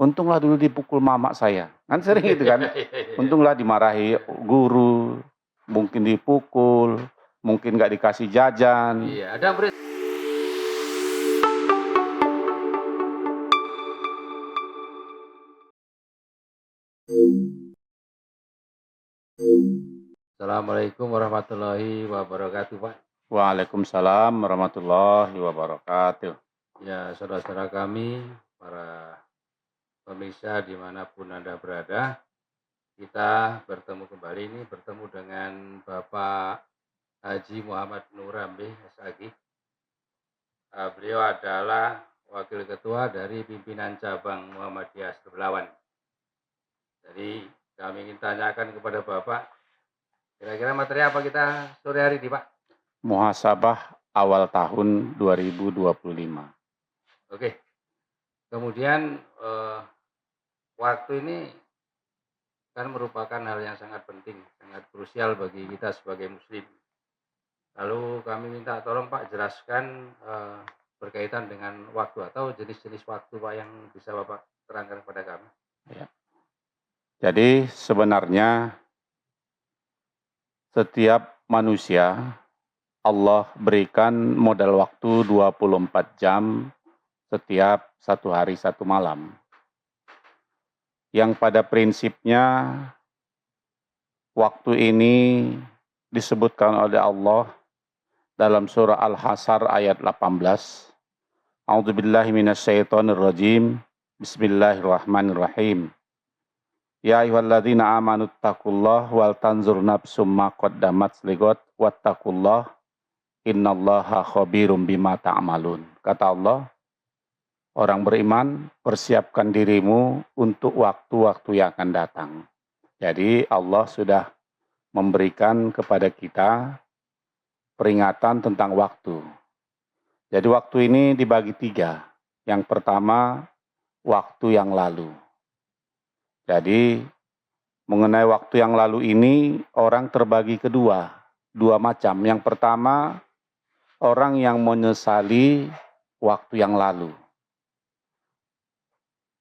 Untunglah dulu dipukul mama saya. Kan sering gitu kan. Untunglah dimarahi guru, mungkin dipukul, mungkin nggak dikasih jajan. Iya, ada Assalamualaikum warahmatullahi wabarakatuh, Pak. Waalaikumsalam warahmatullahi wabarakatuh. Ya, saudara-saudara kami, para pemirsa dimanapun Anda berada, kita bertemu kembali ini bertemu dengan Bapak Haji Muhammad Nur Ramli SAG. Beliau adalah Wakil Ketua dari Pimpinan Cabang Muhammadiyah Sebelawan. Jadi kami ingin tanyakan kepada Bapak, kira-kira materi apa kita sore hari ini, Pak? Muhasabah awal tahun 2025. Oke. Kemudian waktu ini kan merupakan hal yang sangat penting, sangat krusial bagi kita sebagai muslim. Lalu kami minta tolong Pak jelaskan berkaitan dengan waktu atau jenis-jenis waktu Pak yang bisa Bapak terangkan kepada kami. Ya. Jadi sebenarnya setiap manusia Allah berikan modal waktu 24 jam setiap satu hari satu malam. Yang pada prinsipnya waktu ini disebutkan oleh Allah dalam surah Al-Hasr ayat 18. A'udzubillahi minasyaitonirrajim. Bismillahirrahmanirrahim. Ya ayyuhalladzina amanu taqullaha wal tanzur nafsum ma qaddamat lighad wattaqullaha innallaha khabirum bima ta'malun. Kata Allah, orang beriman, persiapkan dirimu untuk waktu-waktu yang akan datang. Jadi Allah sudah memberikan kepada kita peringatan tentang waktu. Jadi waktu ini dibagi 3. Yang pertama, waktu yang lalu. Jadi mengenai waktu yang lalu ini orang terbagi kedua, 2 macam. Yang pertama, orang yang menyesali waktu yang lalu.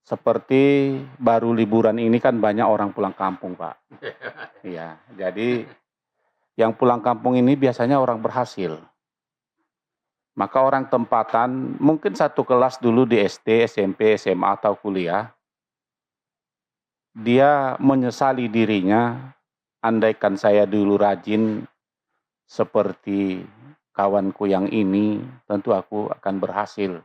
Seperti baru liburan ini kan banyak orang pulang kampung, Pak. Iya, jadi yang pulang kampung ini biasanya orang berhasil. Maka orang tempatan, mungkin satu kelas dulu di SD, SMP, SMA atau kuliah, dia menyesali dirinya, andaikan saya dulu rajin seperti kawanku yang ini, tentu aku akan berhasil.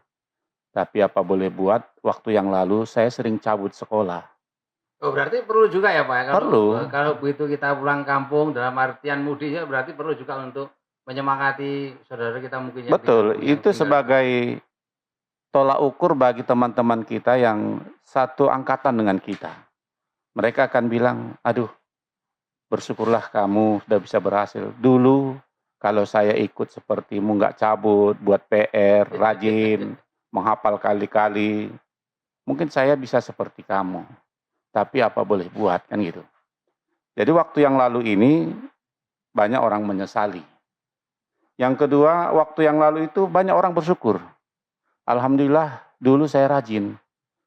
Tapi apa boleh buat, waktu yang lalu saya sering cabut sekolah. Oh, berarti perlu juga ya Pak? Perlu. Kalau begitu kita pulang kampung dalam artian mudiknya berarti perlu juga untuk menyemangati saudara kita mungkin yang betul, itu sebagai tolak ukur bagi teman-teman kita yang satu angkatan dengan kita. Mereka akan bilang, aduh, bersyukurlah kamu sudah bisa berhasil. Dulu kalau saya ikut sepertimu nggak cabut, buat PR, rajin, menghafal kali-kali, mungkin saya bisa seperti kamu. Tapi apa boleh buat, kan gitu. Jadi waktu yang lalu ini banyak orang menyesali. Yang kedua, waktu yang lalu itu banyak orang bersyukur. Alhamdulillah dulu saya rajin.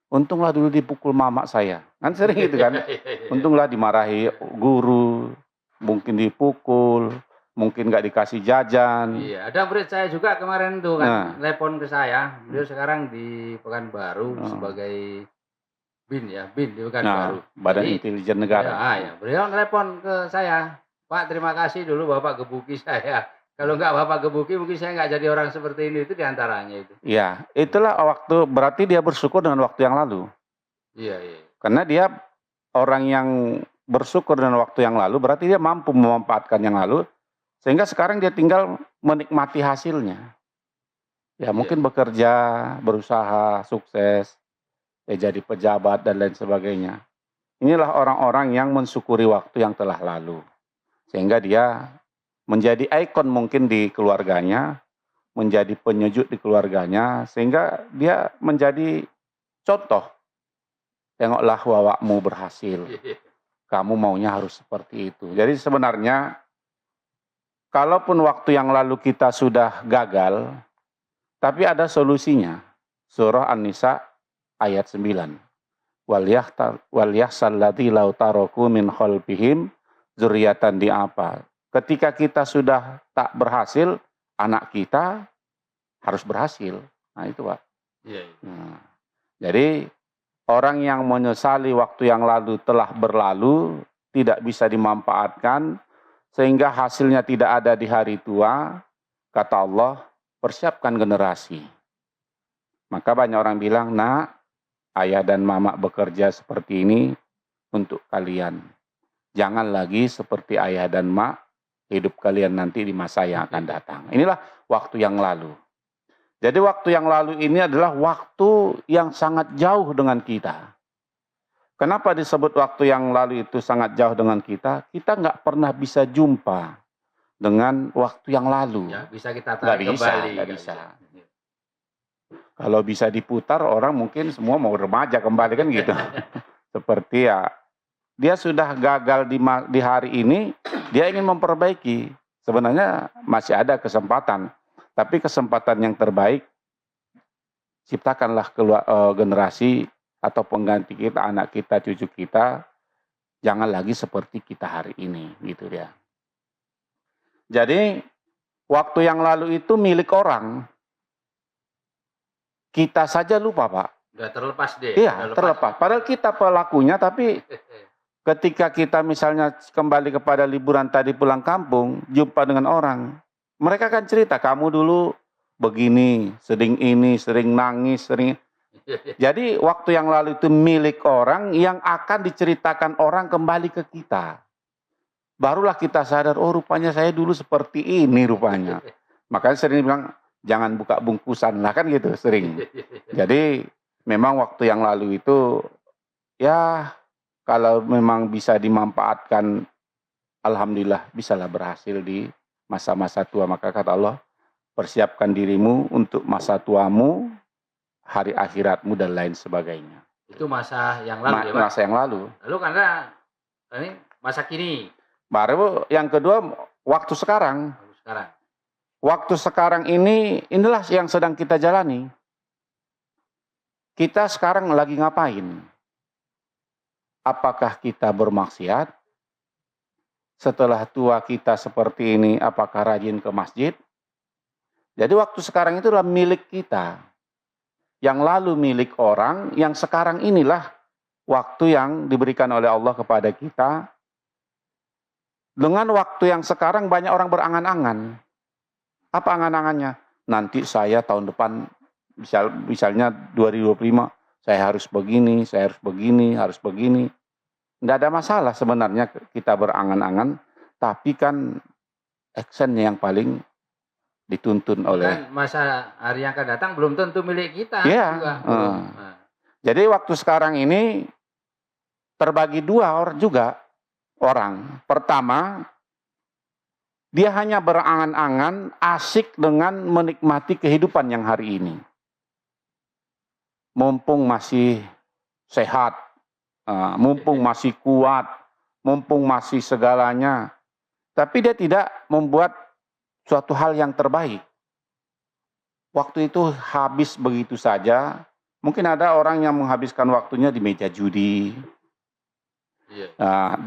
Untunglah dulu dipukul mama saya. Kan sering gitu kan. Untunglah dimarahi guru, mungkin dipukul, mungkin nggak dikasih jajan. Iya, ada murid saya juga kemarin tuh kan, telepon ke saya. Beliau sekarang di Pekanbaru sebagai BIN ya, BIN di Pekanbaru. Badan Intelijen Negara. Ya, beliau telepon ke saya, Pak terima kasih dulu Bapak gebuki saya. Kalau nggak Bapak gebuki mungkin saya nggak jadi orang seperti ini, itu diantaranya itu. Iya, itulah waktu, berarti dia bersyukur dengan waktu yang lalu. Iya. Karena dia orang yang bersyukur dengan waktu yang lalu, berarti dia mampu memanfaatkan yang lalu, sehingga sekarang dia tinggal menikmati hasilnya. Ya mungkin bekerja, berusaha, sukses, jadi pejabat dan lain sebagainya. Inilah orang-orang yang mensyukuri waktu yang telah lalu. Sehingga dia menjadi ikon mungkin di keluarganya, menjadi penyejuk di keluarganya, sehingga dia menjadi contoh. Tengoklah wawakmu berhasil, kamu maunya harus seperti itu. Jadi sebenarnya, kalaupun waktu yang lalu kita sudah gagal, tapi ada solusinya. Surah An-Nisa ayat 9. wal yahsal ladzi law taraku min khalfihim dzurriyyatan apa. Ketika kita sudah tak berhasil, anak kita harus berhasil. Nah itu Pak. Iya. Nah, jadi orang yang menyesali waktu yang lalu telah berlalu, tidak bisa dimanfaatkan, sehingga hasilnya tidak ada di hari tua, kata Allah, persiapkan generasi. Maka banyak orang bilang, nak, ayah dan mama bekerja seperti ini untuk kalian. Jangan lagi seperti ayah dan mak, hidup kalian nanti di masa yang akan datang. Inilah waktu yang lalu. Jadi waktu yang lalu ini adalah waktu yang sangat jauh dengan kita. Kenapa disebut waktu yang lalu itu sangat jauh dengan kita? Kita nggak pernah bisa jumpa dengan waktu yang lalu. Ya, bisa kita tarik kembali. Nggak bisa. Kalau bisa diputar, orang mungkin semua mau remaja kembali kan gitu. Seperti ya, dia sudah gagal di hari ini, dia ingin memperbaiki. Sebenarnya masih ada kesempatan. Tapi kesempatan yang terbaik, ciptakanlah generasi atau pengganti kita, anak kita, cucu kita, jangan lagi seperti kita hari ini, gitu ya. Jadi, waktu yang lalu itu milik orang. Kita saja lupa, Pak. Udah terlepas deh. Iya, terlepas. Padahal kita pelakunya, tapi ketika kita misalnya kembali kepada liburan tadi pulang kampung, jumpa dengan orang, mereka kan cerita, kamu dulu begini, sering ini, sering nangis, sering. Jadi waktu yang lalu itu milik orang yang akan diceritakan orang kembali ke kita. Barulah kita sadar, oh rupanya saya dulu seperti ini rupanya. Makanya sering bilang, jangan buka bungkusan lah kan gitu, sering. Jadi memang waktu yang lalu itu, ya kalau memang bisa dimanfaatkan, alhamdulillah bisalah berhasil di masa-masa tua. Maka kata Allah, persiapkan dirimu untuk masa tuamu, hari akhiratmu dan lain sebagainya. Itu masa yang lalu ya Pak? Masa yang lalu. Lalu karena ini masa kini. Baru yang kedua, waktu sekarang. Sekarang. Waktu sekarang ini, inilah yang sedang kita jalani. Kita sekarang lagi ngapain? Apakah kita bermaksiat? Setelah tua kita seperti ini, apakah rajin ke masjid? Jadi waktu sekarang itu adalah milik kita. Yang lalu milik orang, yang sekarang inilah waktu yang diberikan oleh Allah kepada kita. Dengan waktu yang sekarang banyak orang berangan-angan. Apa angan-angannya? Nanti saya tahun depan, misalnya 2025, saya harus begini, saya harus begini, harus begini. Tidak ada masalah sebenarnya kita berangan-angan, tapi kan actionnya yang paling dituntun oleh. Kan masa hari yang akan datang belum tentu milik kita. Iya. Juga. Jadi waktu sekarang ini terbagi dua orang. Pertama, dia hanya berangan-angan asik dengan menikmati kehidupan yang hari ini. Mumpung masih sehat, mumpung masih kuat, mumpung masih segalanya. Tapi dia tidak membuat suatu hal yang terbaik. Waktu itu habis begitu saja. Mungkin ada orang yang menghabiskan waktunya di meja judi,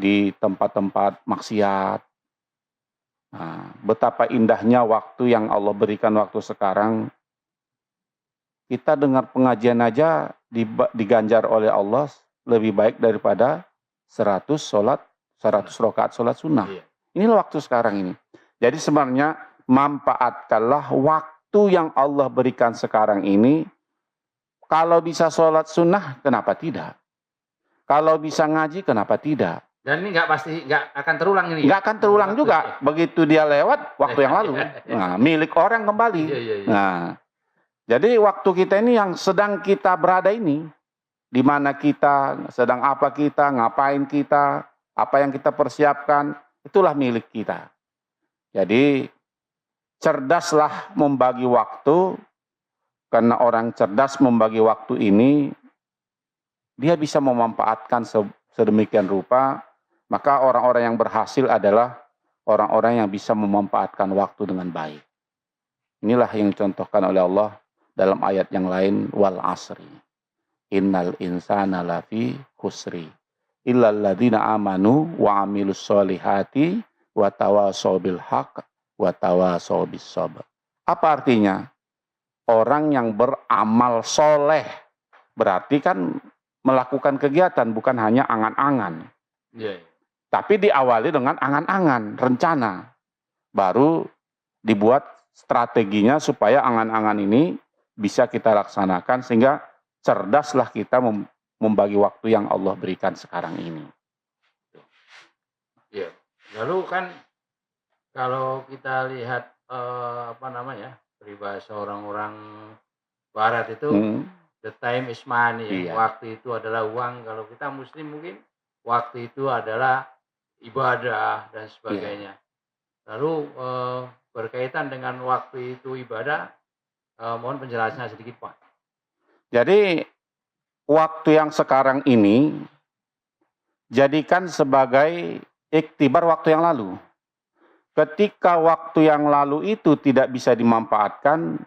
di tempat-tempat maksiat. Betapa indahnya waktu yang Allah berikan waktu sekarang. Kita dengar pengajian aja diganjar oleh Allah lebih baik daripada 100 rakaat sholat sunnah. Inilah waktu sekarang ini. Jadi sebenarnya manfaatkanlah waktu yang Allah berikan sekarang ini. Kalau bisa sholat sunnah, kenapa tidak? Kalau bisa ngaji, kenapa tidak? Dan ini nggak akan terulang ini. Nggak akan terulang juga. Begitu dia lewat waktu yang lalu. Nah, milik orang kembali. Nah, jadi waktu kita ini yang sedang kita berada ini, di mana kita, sedang apa kita, ngapain kita, apa yang kita persiapkan, itulah milik kita. Jadi cerdaslah membagi waktu, karena orang cerdas membagi waktu ini, dia bisa memanfaatkan sedemikian rupa. Maka orang-orang yang berhasil adalah orang-orang yang bisa memanfaatkan waktu dengan baik. Inilah yang dicontohkan oleh Allah dalam ayat yang lain, wal asri. innal insana lafi khusri illal ladzina amanu wa amilus solihati wa tawasau bil haq wa tawasau bis sabr. Apa artinya? Orang yang beramal soleh berarti kan melakukan kegiatan, bukan hanya angan-angan. Iya. Tapi diawali dengan angan-angan, rencana. Baru dibuat strateginya supaya angan-angan ini bisa kita laksanakan sehingga cerdaslah kita membagi waktu yang Allah berikan sekarang ini. Iya. Lalu kan kalau kita lihat peribahasa orang-orang Barat itu the time is money, ya. Iya. Waktu itu adalah uang. Kalau kita Muslim mungkin waktu itu adalah ibadah dan sebagainya. Lalu berkaitan dengan waktu itu ibadah, mohon penjelasannya sedikit Pak. Jadi waktu yang sekarang ini jadikan sebagai iktibar waktu yang lalu. Ketika waktu yang lalu itu tidak bisa dimanfaatkan,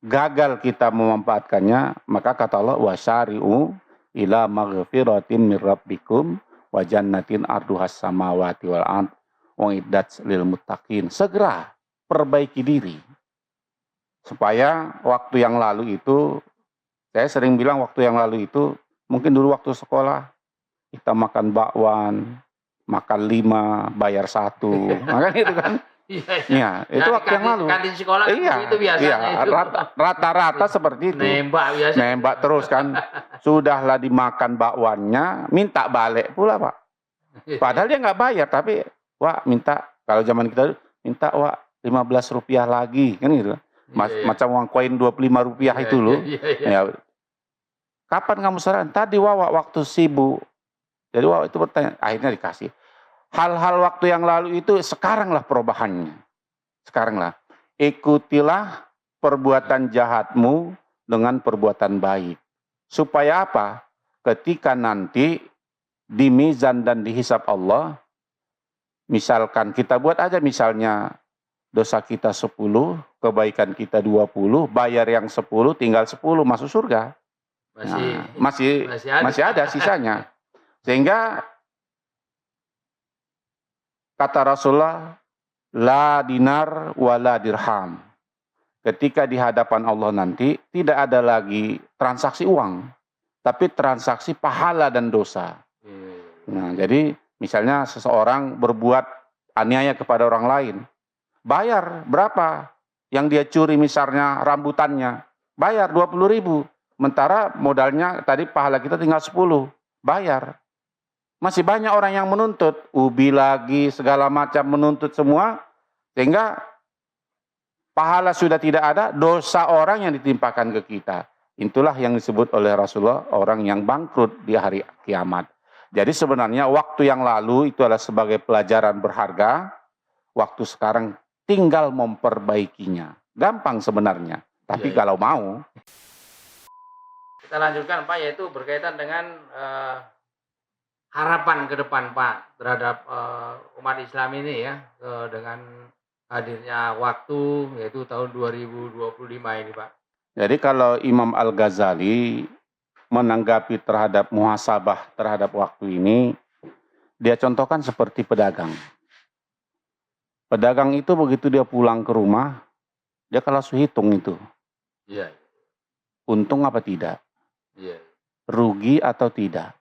gagal kita memanfaatkannya, maka kata Allah wasyari'u ila maghfiratin min rabbikum wa jannatin arduhas samawati wal ard uiddat lil muttaqin. Segera perbaiki diri. Supaya waktu yang lalu itu, saya sering bilang waktu yang lalu itu, mungkin dulu waktu sekolah, kita makan bakwan, makan 5, bayar 1. Maka itu kan. Iya, itu waktu yang lalu. Kantin sekolah itu biasanya itu. Rata-rata seperti itu. Nembak biasa. Nembak terus kan. Sudahlah dimakan bakwannya, minta balik pula Pak. Padahal dia nggak bayar, tapi Wak minta, kalau zaman kita minta Wak 15 rupiah lagi, kan gitu. Macam uang koin 25 rupiah itu loh. Ya. Kapan kamu saran? Tadi Wak waktu sibuk. Jadi Wak itu bertanya, akhirnya dikasih. Hal-hal waktu yang lalu itu sekaranglah perubahannya. Sekaranglah. Ikutilah perbuatan jahatmu dengan perbuatan baik. Supaya apa? Ketika nanti di mizan dan dihisab Allah, misalkan kita buat aja misalnya dosa kita 10, kebaikan kita 20, bayar yang 10, tinggal 10 masuk surga. Masih ada sisanya. Sehingga kata Rasulullah, la dinar wa la dirham. Ketika di hadapan Allah nanti, tidak ada lagi transaksi uang, tapi transaksi pahala dan dosa. Nah, jadi misalnya seseorang berbuat aniaya kepada orang lain, bayar berapa? Yang dia curi misalnya rambutannya, bayar 20.000. Sementara modalnya tadi pahala kita tinggal 10, bayar. Masih banyak orang yang menuntut, ubi lagi, segala macam menuntut semua, sehingga pahala sudah tidak ada, dosa orang yang ditimpakan ke kita. Itulah yang disebut oleh Rasulullah, orang yang bangkrut di hari kiamat. Jadi sebenarnya waktu yang lalu itu adalah sebagai pelajaran berharga, waktu sekarang tinggal memperbaikinya. Gampang sebenarnya, tapi kalau mau. Kita lanjutkan Pak, yaitu berkaitan dengan harapan ke depan Pak terhadap umat Islam ini ya, dengan hadirnya waktu yaitu tahun 2025 ini Pak. Jadi kalau Imam Al-Ghazali menanggapi terhadap muhasabah terhadap waktu ini, dia contohkan seperti pedagang. Pedagang itu begitu dia pulang ke rumah, dia kalau hitung itu. Iya. Untung apa tidak? Iya. Rugi atau tidak?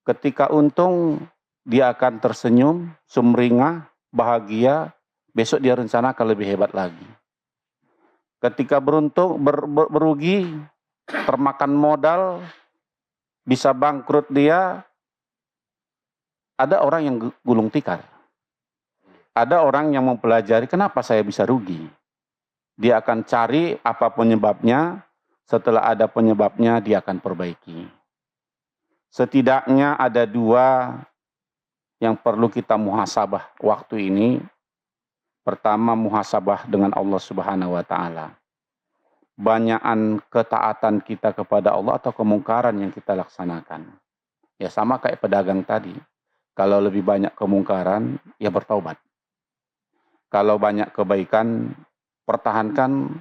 Ketika untung, dia akan tersenyum, sumringah, bahagia, besok dia rencanakan lebih hebat lagi. Ketika beruntung, berugi, termakan modal, bisa bangkrut dia, ada orang yang gulung tikar. Ada orang yang mempelajari kenapa saya bisa rugi. Dia akan cari apa penyebabnya, setelah ada penyebabnya dia akan perbaiki. Setidaknya ada 2 yang perlu kita muhasabah waktu ini. Pertama, muhasabah dengan Allah Subhanahu wa Ta'ala. Banyakan ketaatan kita kepada Allah atau kemungkaran yang kita laksanakan. Ya sama kayak pedagang tadi. Kalau lebih banyak kemungkaran, ya bertaubat. Kalau banyak kebaikan, pertahankan.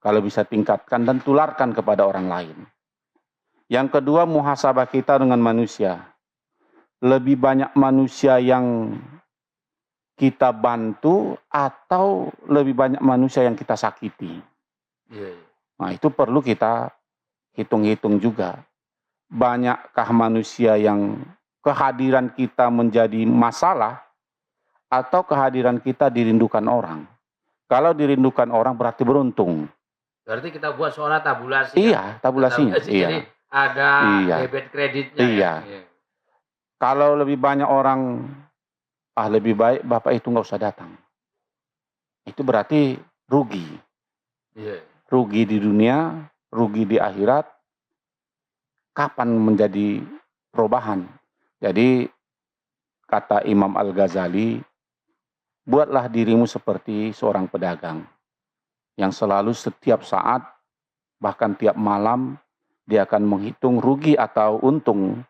Kalau bisa tingkatkan dan tularkan kepada orang lain. Yang kedua, muhasabah kita dengan manusia. Lebih banyak manusia yang kita bantu atau lebih banyak manusia yang kita sakiti. Iya. Nah, itu perlu kita hitung-hitung juga. Banyakkah manusia yang kehadiran kita menjadi masalah atau kehadiran kita dirindukan orang? Kalau dirindukan orang berarti beruntung. Berarti kita buat soal tabulasi. Iya, tabulasinya. Tabulasi, jadi Iya. ada Iya. debit kreditnya. Iya. Ya? Kalau lebih banyak orang, lebih baik Bapak itu nggak usah datang. Itu berarti rugi. Iya. Rugi di dunia, rugi di akhirat. Kapan menjadi perubahan? Jadi kata Imam Al-Ghazali, buatlah dirimu seperti seorang pedagang yang selalu setiap saat, bahkan tiap malam, dia akan menghitung rugi atau untung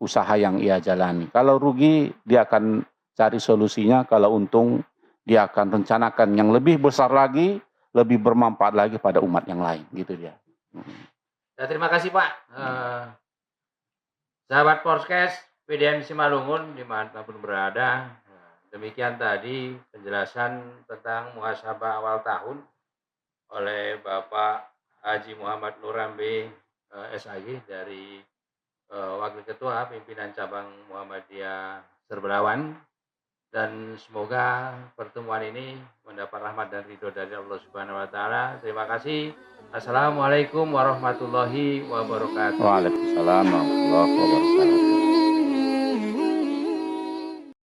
usaha yang ia jalani. Kalau rugi, dia akan cari solusinya. Kalau untung, dia akan rencanakan yang lebih besar lagi, lebih bermanfaat lagi pada umat yang lain. Gitu dia. Ya, terima kasih Pak. Sahabat Podcast PDN Simalungun dimanapun berada. Demikian tadi penjelasan tentang muhasabah awal tahun oleh Bapak Haji Muhammad Nurambe SAG dari Wakil Ketua Pimpinan Cabang Muhammadiyah Serberawan, dan semoga pertemuan ini mendapat rahmat dan ridho dari Allah Subhanahu wa taala. Terima kasih. Assalamualaikum warahmatullahi wabarakatuh. Waalaikumsalam warahmatullahi wabarakatuh.